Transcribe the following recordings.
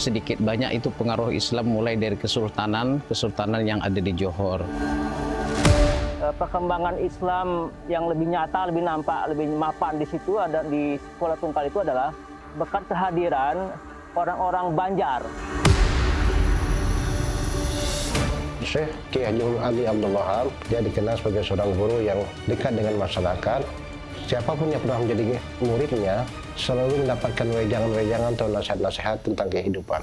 sedikit banyak itu pengaruh Islam mulai dari kesultanan yang ada di Johor. Perkembangan Islam yang lebih nyata, lebih nampak, lebih mapan di situ ada di Kuala Tungkal itu adalah berkat kehadiran orang-orang Banjar. Syekh Ki Haji Ali Abdul Wahab, dia dikenal sebagai seorang guru yang dekat dengan masyarakat. Siapapun yang pernah menjadi muridnya selalu mendapatkan wejangan-wejangan atau nasihat-nasihat tentang kehidupan.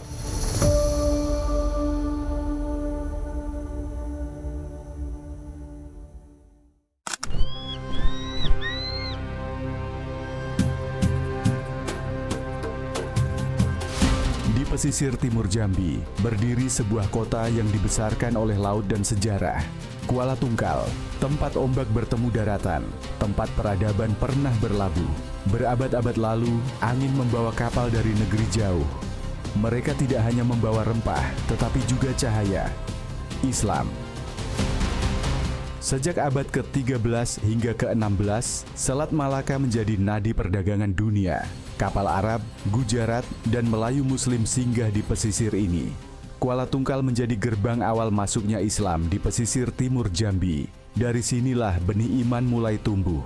Pesisir timur Jambi, berdiri sebuah kota yang dibesarkan oleh laut dan sejarah. Kuala Tungkal, tempat ombak bertemu daratan, tempat peradaban pernah berlabuh. Berabad-abad lalu, angin membawa kapal dari negeri jauh. Mereka tidak hanya membawa rempah, tetapi juga cahaya, Islam. Sejak abad ke-13 hingga ke-16, Selat Malaka menjadi nadi perdagangan dunia. Kapal Arab, Gujarat, dan Melayu Muslim singgah di pesisir ini. Kuala Tungkal menjadi gerbang awal masuknya Islam di pesisir timur Jambi. Dari sinilah benih iman mulai tumbuh.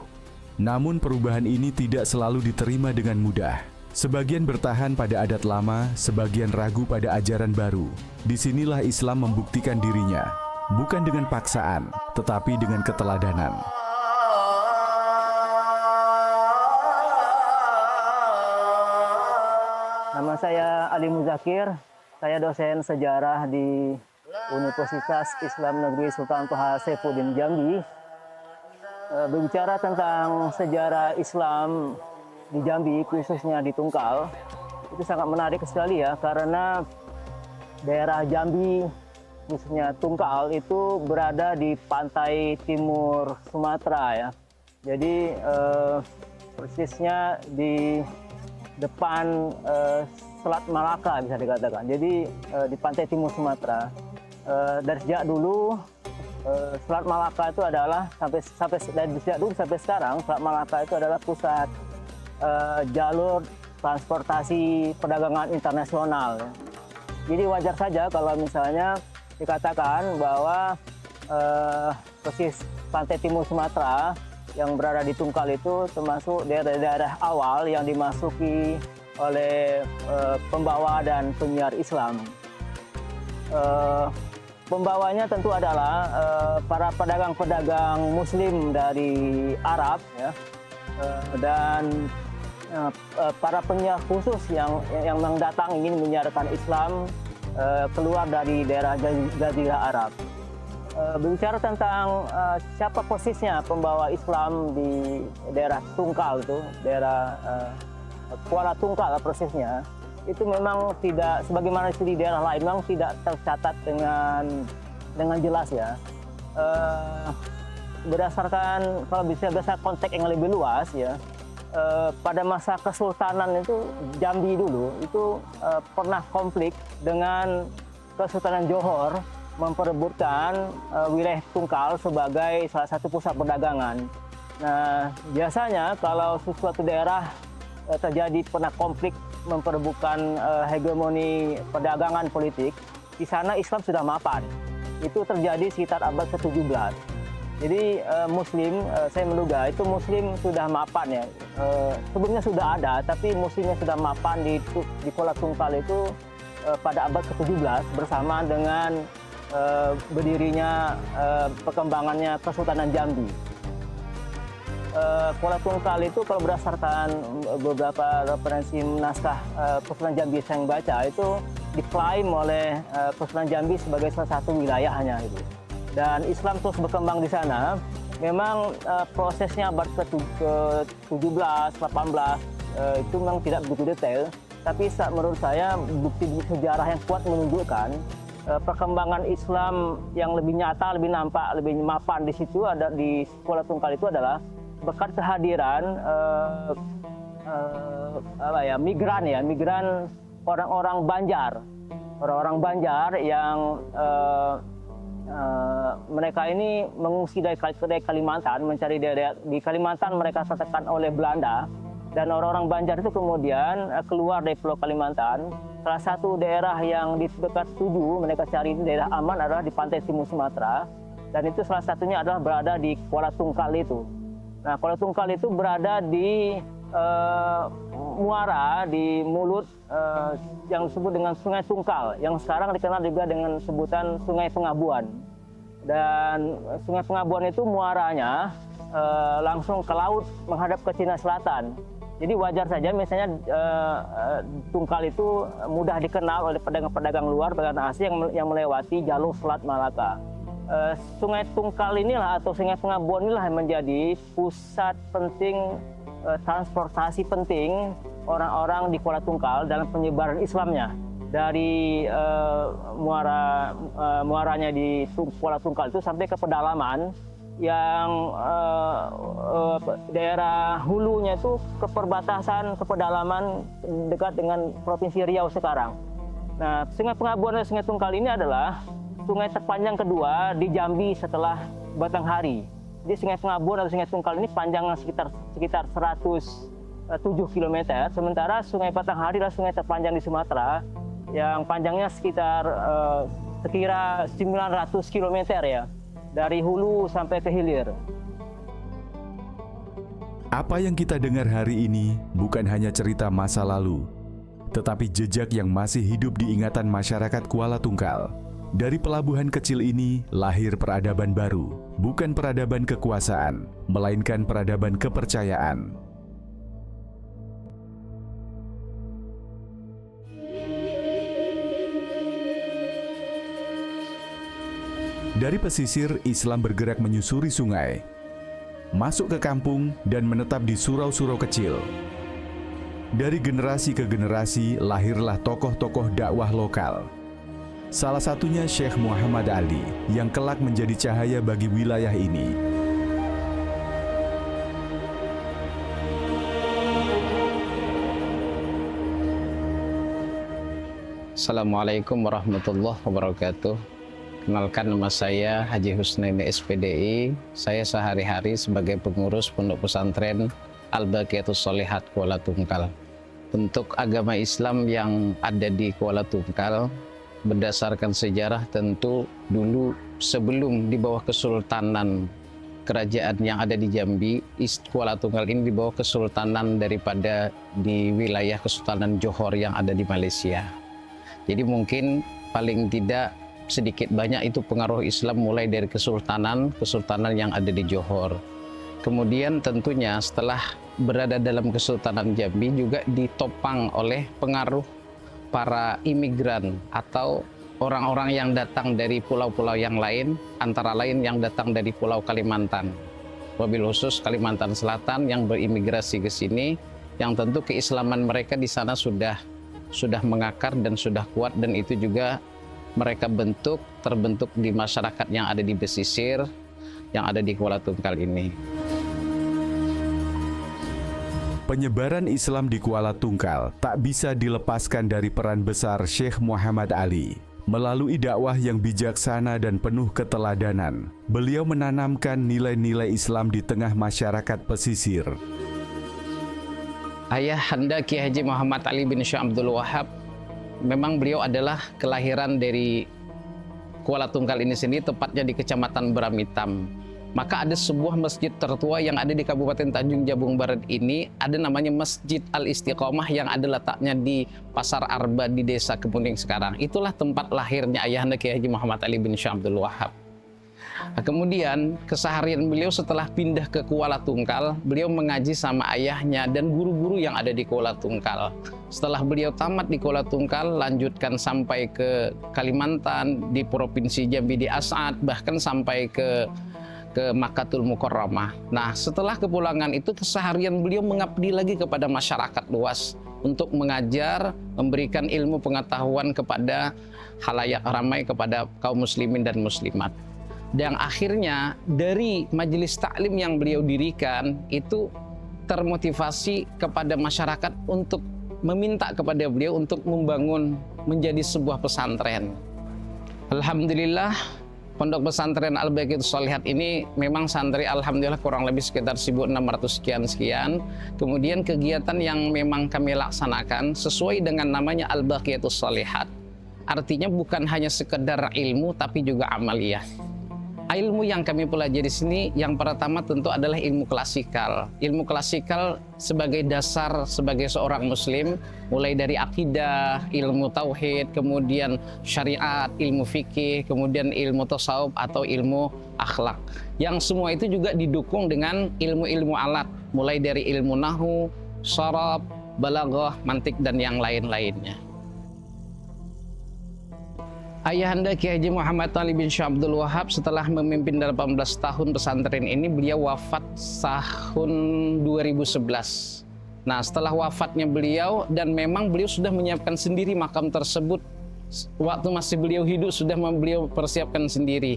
Namun perubahan ini tidak selalu diterima dengan mudah. Sebagian bertahan pada adat lama, sebagian ragu pada ajaran baru. Disinilah Islam membuktikan dirinya, bukan dengan paksaan, tetapi dengan keteladanan. Nama saya Ali Muzakir, saya dosen sejarah di Universitas Islam Negeri Sultan Toha Saifuddin Jambi. Berbicara tentang sejarah Islam di Jambi, khususnya di Tungkal, itu sangat menarik sekali ya, karena daerah Jambi, khususnya Tungkal, itu berada di pantai timur Sumatera ya. Jadi persisnya di depan Selat Malaka bisa dikatakan. Jadi di pantai timur Sumatera. Dari sejak dulu Selat Malaka itu adalah dari sejak dulu sampai sekarang Selat Malaka itu adalah pusat jalur transportasi perdagangan internasional. Ya. Jadi wajar saja kalau misalnya dikatakan bahwa persis pantai timur Sumatera yang berada di Tungkal itu termasuk daerah-daerah awal yang dimasuki oleh pembawa dan penyiar Islam. Pembawanya tentu adalah para pedagang-pedagang Muslim dari Arab, ya, dan para penyiar khusus yang mendatang ingin menyiarkan Islam keluar dari daerah Jazirah Arab. Berbicara tentang siapa posisinya pembawa Islam di daerah Tungkal itu, daerah Kuala Tungkal persisnya, itu memang tidak sebagaimana di daerah lain, memang tidak tercatat dengan jelas ya. Berdasarkan kalau bisa berdasarkan konteks yang lebih luas ya, pada masa Kesultanan itu Jambi dulu itu pernah konflik dengan Kesultanan Johor, memperebutkan wilayah Tungkal sebagai salah satu pusat perdagangan. Nah, biasanya kalau suatu daerah terjadi pernah konflik memperebutkan hegemoni perdagangan politik, di sana Islam sudah mapan. Itu terjadi sekitar abad ke-17. Jadi Muslim, saya menduga itu Muslim sudah mapan ya. Sebelumnya sudah ada, tapi Muslimnya sudah mapan di Kuala Tungkal itu pada abad ke-17 bersamaan dengan berdirinya perkembangannya Kesultanan Jambi. Kuala Tungkal itu kalau berdasarkan beberapa referensi naskah Kesultanan Jambi yang baca itu diklaim oleh Kesultanan Jambi sebagai salah satu wilayahnya itu. Dan Islam terus berkembang di sana. Memang prosesnya abad ke-17, 18 itu memang tidak begitu detail, tapi menurut saya bukti-bukti sejarah yang kuat menunjukkan perkembangan Islam yang lebih nyata, lebih nampak, lebih mapan di situ ada di Kuala Tungkal itu adalah berkat kehadiran migran orang-orang Banjar yang mereka ini mengungsi dari Kalimantan, mencari daerah di Kalimantan mereka tertekan oleh Belanda, dan orang-orang Banjar itu kemudian keluar dari Pulau Kalimantan salah satu daerah yang di dekat tuju mereka cari daerah aman adalah di pantai timur Sumatera, dan itu salah satunya adalah berada di Kuala Tungkal itu. Nah, Kuala Tungkal itu berada di muara, di mulut yang disebut dengan Sungai Tungkal, yang sekarang dikenal juga dengan sebutan Sungai Pengabuan. Dan Sungai Pengabuan itu muaranya langsung ke laut menghadap ke Cina Selatan. Jadi wajar saja misalnya Tungkal itu mudah dikenal oleh pedagang-pedagang luar, pedagang asing yang melewati jalur Selat Malaka. Sungai Tungkal inilah atau Sungai Pengabuan inilah yang menjadi pusat penting transportasi penting orang-orang di Kuala Tungkal dalam penyebaran Islamnya. Dari muaranya di Kuala Tungkal itu sampai ke pedalaman yang daerah hulunya itu ke perbatasan, ke pedalaman dekat dengan Provinsi Riau sekarang. Nah, Sungai Pengabuan dan Sungai Tungkal ini adalah sungai terpanjang kedua di Jambi setelah Batanghari. Jadi Sungai Pengabuan atau Sungai Tungkal ini panjangnya sekitar 107 km, sementara Sungai Batanghari adalah sungai terpanjang di Sumatera yang panjangnya sekitar sekira 900 km ya, dari hulu sampai ke hilir. Apa yang kita dengar hari ini bukan hanya cerita masa lalu, tetapi jejak yang masih hidup di ingatan masyarakat Kuala Tungkal. Dari pelabuhan kecil ini lahir peradaban baru, bukan peradaban kekuasaan, melainkan peradaban kepercayaan. Dari pesisir, Islam bergerak menyusuri sungai, masuk ke kampung dan menetap di surau-surau kecil. Dari generasi ke generasi lahirlah tokoh-tokoh dakwah lokal. Salah satunya Syekh Muhammad Ali yang kelak menjadi cahaya bagi wilayah ini. Assalamualaikum warahmatullahi wabarakatuh. Kenalkan, nama saya Haji Husnaini SPDI. Saya sehari-hari sebagai pengurus Pondok Pesantren Al-Baqiyatus Sholihat Kuala Tungkal. Bentuk agama Islam yang ada di Kuala Tungkal berdasarkan sejarah tentu dulu sebelum di bawah kesultanan kerajaan yang ada di Jambi, Kuala Tungkal ini di bawah kesultanan daripada di wilayah Kesultanan Johor yang ada di Malaysia. Jadi mungkin paling tidak sedikit banyak itu pengaruh Islam mulai dari kesultanan yang ada di Johor. Kemudian tentunya setelah berada dalam Kesultanan Jambi juga ditopang oleh pengaruh para imigran atau orang-orang yang datang dari pulau-pulau yang lain, antara lain yang datang dari Pulau Kalimantan. Wabil khusus Kalimantan Selatan yang berimigrasi ke sini, yang tentu keislaman mereka di sana sudah mengakar dan sudah kuat, dan itu juga mereka terbentuk di masyarakat yang ada di pesisir, yang ada di Kuala Tungkal ini. Penyebaran Islam di Kuala Tungkal tak bisa dilepaskan dari peran besar Syekh Muhammad Ali. Melalui dakwah yang bijaksana dan penuh keteladanan, beliau menanamkan nilai-nilai Islam di tengah masyarakat pesisir. Ayahanda Kiai Haji Muhammad Ali bin Syekh Abdul Wahab, memang beliau adalah kelahiran dari Kuala Tungkal ini sendiri, tepatnya di Kecamatan Beramitam. Maka ada sebuah masjid tertua yang ada di Kabupaten Tanjung Jabung Barat ini, ada namanya Masjid Al-Istiqomah yang ada letaknya di Pasar Arba di Desa Kemuning sekarang. Itulah tempat lahirnya Ayahanda Kiai Haji Muhammad Ali bin Syekh Abdul Wahab. Nah, kemudian keseharian beliau setelah pindah ke Kuala Tungkal, beliau mengaji sama ayahnya dan guru-guru yang ada di Kuala Tungkal. Setelah beliau tamat di Kuala Tungkal, lanjutkan sampai ke Kalimantan, di Provinsi Jambi di As'ad, bahkan sampai ke Makkatul Mukarramah. Nah, setelah kepulangan itu keseharian beliau mengabdi lagi kepada masyarakat luas untuk mengajar, memberikan ilmu pengetahuan kepada khalayak ramai, kepada kaum muslimin dan muslimat. Dan akhirnya dari majelis taklim yang beliau dirikan itu termotivasi kepada masyarakat untuk meminta kepada beliau untuk membangun menjadi sebuah pesantren. Alhamdulillah, Pondok Pesantren Al-Baqiyyatus Shalihat ini memang santri alhamdulillah kurang lebih sekitar 1.600 sekian. Kemudian kegiatan yang memang kami laksanakan sesuai dengan namanya Al-Baqiyyatus Shalihat. Artinya bukan hanya sekedar ilmu tapi juga amaliyah. Ilmu yang kami pelajari di sini yang pertama tentu adalah ilmu klasikal. Ilmu klasikal sebagai dasar sebagai seorang muslim, mulai dari akidah, ilmu tauhid, kemudian syariat, ilmu fikih, kemudian ilmu tasawuf atau ilmu akhlak. Yang semua itu juga didukung dengan ilmu-ilmu alat, mulai dari ilmu nahwu, sharaf, balaghah, mantik dan yang lain-lainnya. Ayahanda Kiai Haji Muhammad Ali bin Syekh Abdul Wahab setelah memimpin 18 tahun pesantren ini, beliau wafat tahun 2011. Nah, setelah wafatnya beliau, dan memang beliau sudah menyiapkan sendiri makam tersebut. Waktu masih beliau hidup sudah beliau persiapkan sendiri.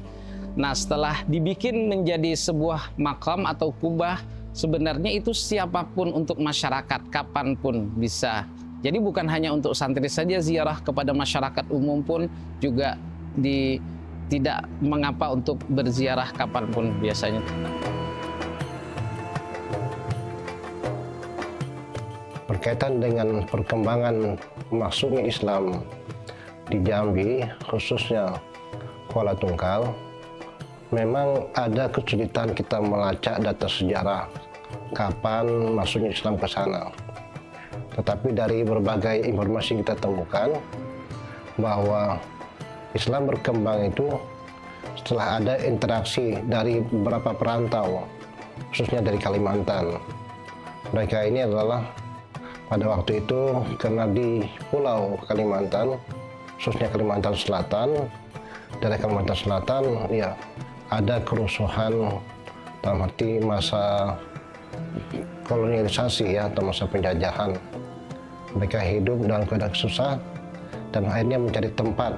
Nah, setelah dibikin menjadi sebuah makam atau kubah, sebenarnya itu siapapun untuk masyarakat, kapanpun bisa. Jadi bukan hanya untuk santri saja, ziarah kepada masyarakat umum pun juga tidak mengapa untuk berziarah kapanpun biasanya. Berkaitan dengan perkembangan masuknya Islam di Jambi, khususnya Kuala Tungkal, memang ada kesulitan kita melacak data sejarah kapan masuknya Islam ke sana. Tetapi dari berbagai informasi kita temukan bahwa Islam berkembang itu setelah ada interaksi dari beberapa perantau, khususnya dari Kalimantan. Mereka ini adalah pada waktu itu karena di Pulau Kalimantan, khususnya Kalimantan Selatan, dari Kalimantan Selatan ya ada kerusuhan dalam arti masa kolonialisasi ya, atau masa penjajahan. Mereka hidup dalam keadaan susah dan akhirnya mencari tempat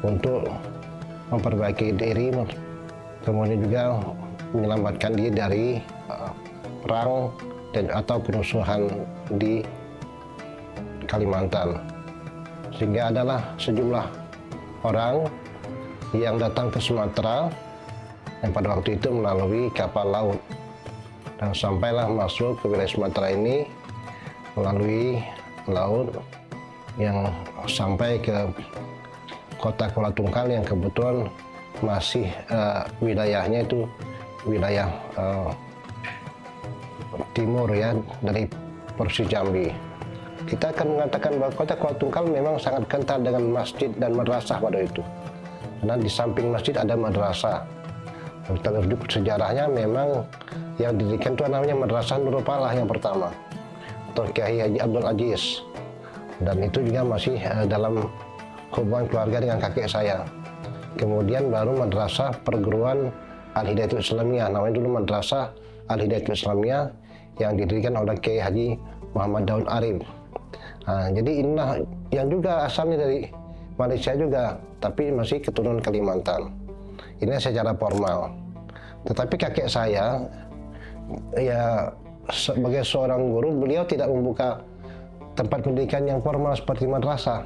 untuk memperbaiki diri, kemudian juga menyelamatkan diri dari perang dan atau kerusuhan di Kalimantan. Sehingga adalah sejumlah orang yang datang ke Sumatera yang pada waktu itu melalui kapal laut, dan sampailah masuk ke wilayah Sumatera ini melalui laut yang sampai ke kota Kuala Tungkal yang kebetulan masih wilayahnya itu wilayah timur ya dari Provinsi Jambi. Kita akan mengatakan bahwa kota Kuala Tungkal memang sangat kental dengan masjid dan madrasah pada itu. Karena di samping masjid ada madrasah. Kita rujuk sejarahnya memang yang didirikan itu namanya Madrasah Nurul Falah yang pertama, atau Kiai Haji Abdul Aziz, dan itu juga masih dalam hubungan keluarga dengan kakek saya. Kemudian baru Madrasah Perguruan Al-Hidayatul Islamiyah, namanya dulu Madrasah Al-Hidayatul Islamiyah yang didirikan oleh Kiai Haji Muhammad Daud Arif. Nah, jadi inilah yang juga asalnya dari Malaysia juga, tapi masih keturunan Kalimantan. Ini secara formal. Tetapi kakek saya ya sebagai seorang guru, beliau tidak membuka tempat pendidikan yang formal seperti madrasah.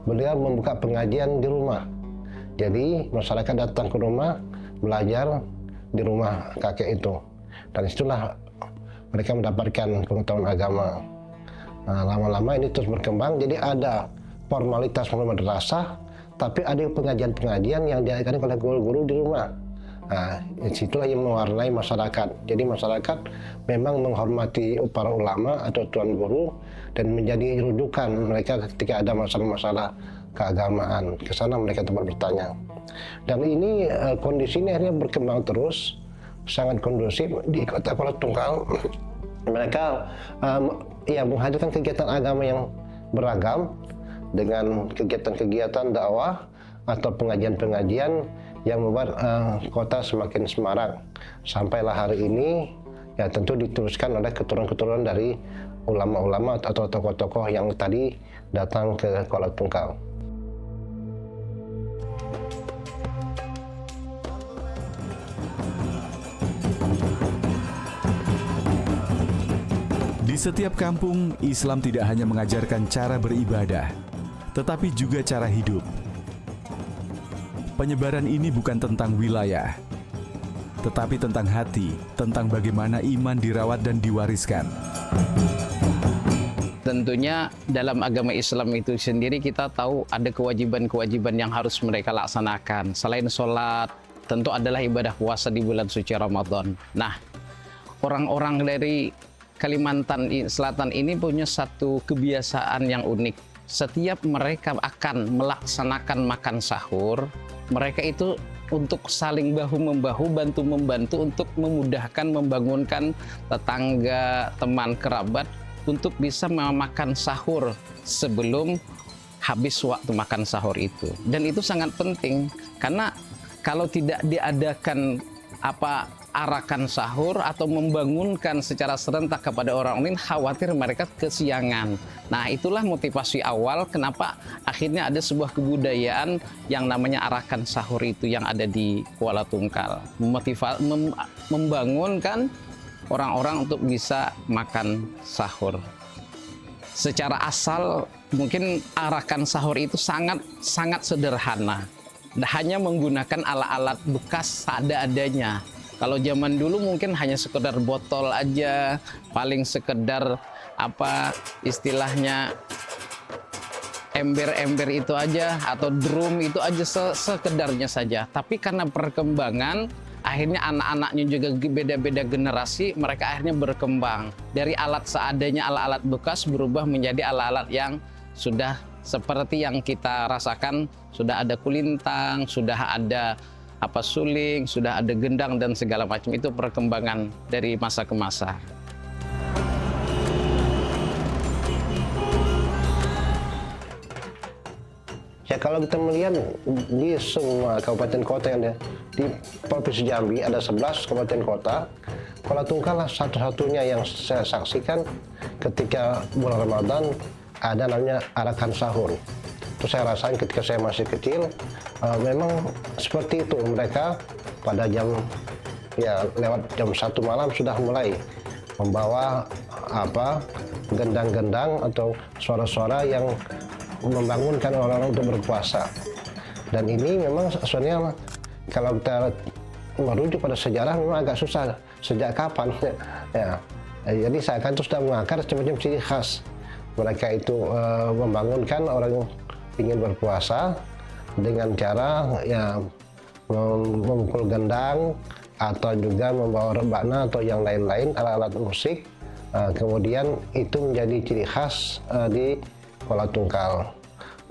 Beliau membuka pengajian di rumah. Jadi masyarakat datang ke rumah belajar di rumah kakek itu. Dan itulah mereka mendapatkan pengetahuan agama. Nah, lama-lama ini terus berkembang, jadi ada formalitas madrasah, tapi ada pengajian-pengajian yang diadakan oleh guru-guru di rumah. Nah, situlah yang mewarnai masyarakat. Jadi masyarakat memang menghormati para ulama atau tuan guru dan menjadi rujukan mereka ketika ada masalah-masalah keagamaan. Ke sana mereka tempat bertanya. Dan ini kondisi ini akhirnya berkembang terus, sangat kondusif di kota Kuala Tungkal. Mereka menghadirkan kegiatan agama yang beragam dengan kegiatan-kegiatan dakwah atau pengajian-pengajian yang membuat kota semakin semarak. Sampailah hari ini ya tentu diteruskan oleh keturunan-keturunan dari ulama-ulama atau tokoh-tokoh yang tadi datang ke Kuala Tungkal. Di setiap kampung, Islam tidak hanya mengajarkan cara beribadah, tetapi juga cara hidup. Penyebaran ini bukan tentang wilayah, tetapi tentang hati, tentang bagaimana iman dirawat dan diwariskan. Tentunya dalam agama Islam itu sendiri kita tahu ada kewajiban-kewajiban yang harus mereka laksanakan. Selain sholat, tentu adalah ibadah puasa di bulan suci Ramadan. Nah, orang-orang dari Kalimantan Selatan ini punya satu kebiasaan yang unik. Setiap mereka akan melaksanakan makan sahur, mereka itu untuk saling bahu-membahu, bantu-membantu untuk memudahkan, membangunkan tetangga, teman, kerabat untuk bisa memakan sahur sebelum habis waktu makan sahur itu. Dan itu sangat penting karena kalau tidak diadakan arakan sahur atau membangunkan secara serentak kepada orang lain, khawatir mereka kesiangan. Nah, itulah motivasi awal kenapa akhirnya ada sebuah kebudayaan yang namanya arakan sahur itu yang ada di Kuala Tungkal. Membangunkan orang-orang untuk bisa makan sahur. Secara asal mungkin arakan sahur itu sangat sederhana. Hanya menggunakan alat-alat bekas seadanya. Kalau zaman dulu mungkin hanya sekedar botol aja, paling sekedar istilahnya ember-ember itu aja atau drum itu aja sekedarnya saja. Tapi karena perkembangan, akhirnya anak-anaknya juga beda-beda generasi, mereka akhirnya berkembang. Dari alat seadanya, alat-alat bekas berubah menjadi alat-alat yang sudah seperti yang kita rasakan, sudah ada kulintang, sudah ada suling, sudah ada gendang dan segala macam. Itu perkembangan dari masa ke masa. Ya, kalau kita melihat di semua kabupaten kota yang ada di Provinsi Jambi, ada 11 kabupaten kota. Kuala Tungkal lah satu-satunya yang saya saksikan ketika bulan Ramadan ada namanya arakan sahur. Itu saya rasain ketika saya masih kecil, memang seperti itu. Mereka pada lewat jam 1 malam sudah mulai membawa gendang-gendang atau suara-suara yang membangunkan orang-orang untuk berpuasa. Dan ini memang sebenarnya kalau kita merujuk pada sejarah memang agak susah sejak kapan ya. Jadi seakan itu sudah mengakar semacam ciri khas. Mereka itu membangunkan orang yang ingin berpuasa dengan cara memukul gendang atau juga membawa rebana atau yang lain-lain alat-alat musik. Kemudian itu menjadi ciri khas di Kuala Tungkal.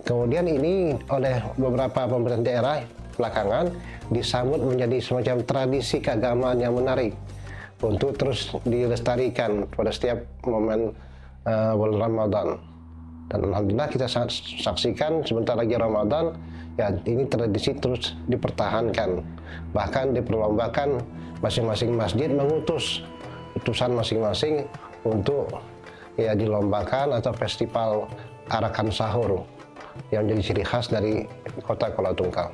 Kemudian ini oleh beberapa pemerintah daerah belakangan disambut menjadi semacam tradisi keagamaan yang menarik untuk terus dilestarikan pada setiap momen bulan Ramadan. Dan alhamdulillah kita saksikan sebentar lagi Ramadan, ya ini tradisi terus dipertahankan. Bahkan diperlombakan masing-masing masjid mengutus utusan masing-masing untuk dilombakan atau festival arakan sahur yang menjadi ciri khas dari kota Kuala Tungkal.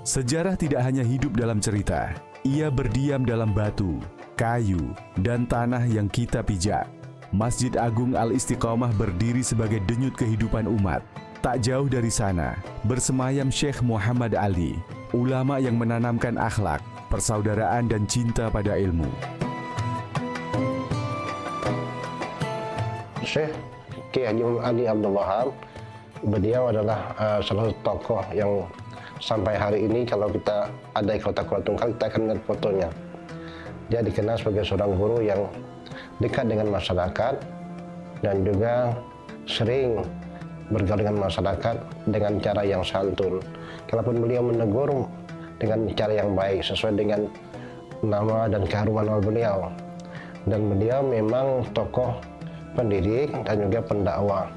Sejarah tidak hanya hidup dalam cerita, ia berdiam dalam batu, kayu, dan tanah yang kita pijak. Masjid Agung Al-Istiqomah berdiri sebagai denyut kehidupan umat. Tak jauh dari sana, bersemayam Syekh Muhammad Ali, ulama yang menanamkan akhlak, persaudaraan, dan cinta pada ilmu. Syekh Kiai Haji Ali Abdul Wahab, beliau adalah salah satu tokoh yang sampai hari ini kalau kita ada di kota Kuala Tungkal kita akan lihat fotonya. Dia dikenal sebagai seorang guru yang dekat dengan masyarakat dan juga sering bergaul dengan masyarakat dengan cara yang santun. Kalaupun beliau menegur dengan cara yang baik sesuai dengan nama dan keharuman beliau. Dan beliau memang tokoh pendidik dan juga pendakwah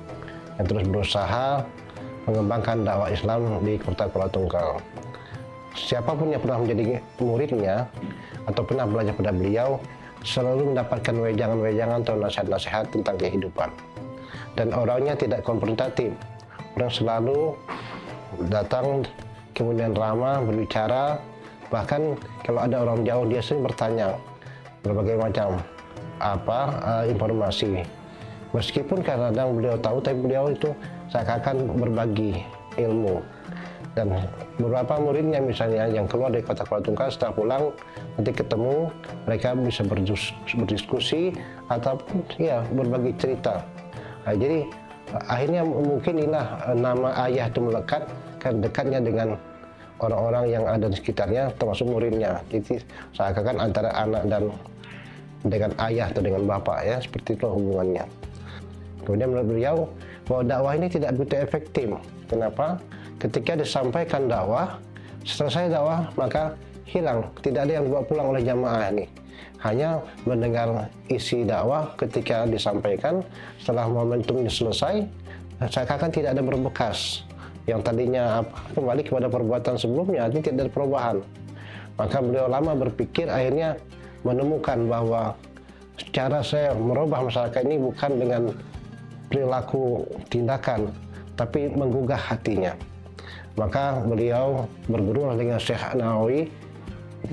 yang terus berusaha mengembangkan dakwah Islam di kota Kuala Tungkal. Siapapun yang pernah menjadi muridnya atau pernah belajar pada beliau selalu mendapatkan wejangan-wejangan atau nasihat-nasihat tentang kehidupan. Dan orangnya tidak konfrontatif. Orang selalu datang kemudian ramah, berbicara. Bahkan kalau ada orang jauh dia sering bertanya berbagai macam informasi. Meskipun kadang-kadang beliau tahu, tapi beliau itu seakan berbagi ilmu. Dan beberapa muridnya misalnya yang keluar dari kota Kuala Tungkal setelah pulang nanti ketemu, mereka bisa berdiskusi ataupun ya berbagi cerita. Nah, jadi akhirnya mungkin inilah nama ayah itu melekat kan dekatnya dengan orang-orang yang ada di sekitarnya termasuk muridnya. Jadi seakan antara anak dan dengan ayah atau dengan bapak ya, seperti itu hubungannya. Kemudian menurut beliau bahwa dakwah ini tidak begitu efektif. Kenapa? Ketika disampaikan dakwah, selesai dakwah maka hilang, tidak ada yang dibawa pulang oleh jamaah ini. Hanya mendengar isi dakwah ketika disampaikan, setelah momentumnya selesai, seakan tidak ada berbekas. Yang tadinya kembali kepada perbuatan sebelumnya, ini tidak ada perubahan. Maka beliau lama berpikir, akhirnya menemukan bahwa cara saya merubah masyarakat ini bukan dengan perilaku tindakan, tapi menggugah hatinya. Maka beliau berguru dengan Syekh Nawawi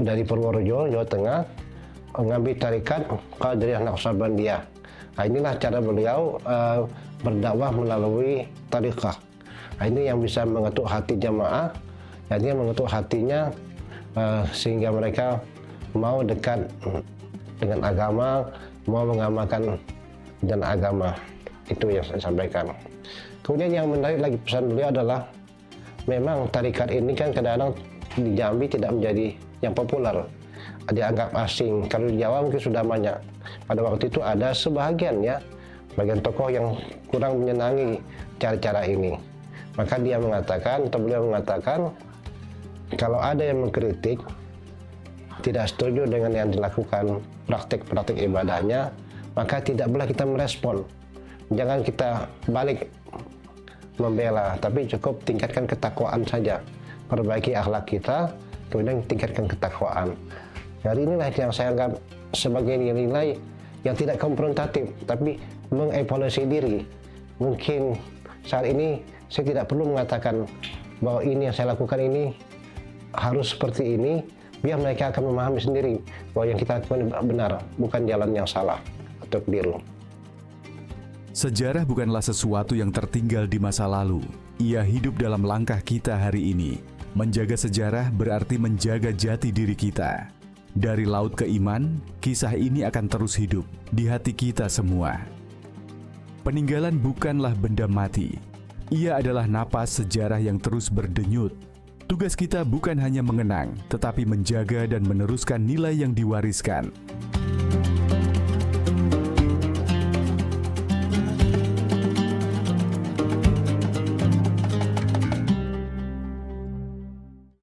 dari Purworejo, Jawa Tengah, mengambil tarikat Qadiriyah Naqsabandiyah. Nah, inilah cara beliau berdakwah melalui tarikah. Nah, ini yang bisa mengetuk hati jamaah, artinya mengetuk hatinya sehingga mereka mau dekat dengan agama, mau mengamalkan dan agama. Itu yang saya sampaikan. Kemudian yang menarik lagi pesan beliau adalah memang tarikat ini kan kadang-kadang di Jambi tidak menjadi yang populer, dianggap asing. Kalau di Jawa mungkin sudah banyak. Pada waktu itu ada sebagian ya, bagian tokoh yang kurang menyenangi cara-cara ini. Maka dia mengatakan, atau beliau mengatakan, kalau ada yang mengkritik, tidak setuju dengan yang dilakukan praktik-praktik ibadahnya, maka tidak boleh kita merespon. Jangan kita balik membela, tapi cukup tingkatkan ketakwaan saja. Perbaiki akhlak kita, kemudian tingkatkan ketakwaan. Jadi inilah yang saya anggap sebagai nilai yang tidak konfrontatif, tapi mengevaluasi diri. Mungkin saat ini saya tidak perlu mengatakan bahwa ini yang saya lakukan ini harus seperti ini, biar mereka akan memahami sendiri bahwa yang kita lakukan benar, bukan jalan yang salah atau keliru. Sejarah bukanlah sesuatu yang tertinggal di masa lalu. Ia hidup dalam langkah kita hari ini. Menjaga sejarah berarti menjaga jati diri kita. Dari laut ke iman, kisah ini akan terus hidup di hati kita semua. Peninggalan bukanlah benda mati. Ia adalah napas sejarah yang terus berdenyut. Tugas kita bukan hanya mengenang, tetapi menjaga dan meneruskan nilai yang diwariskan.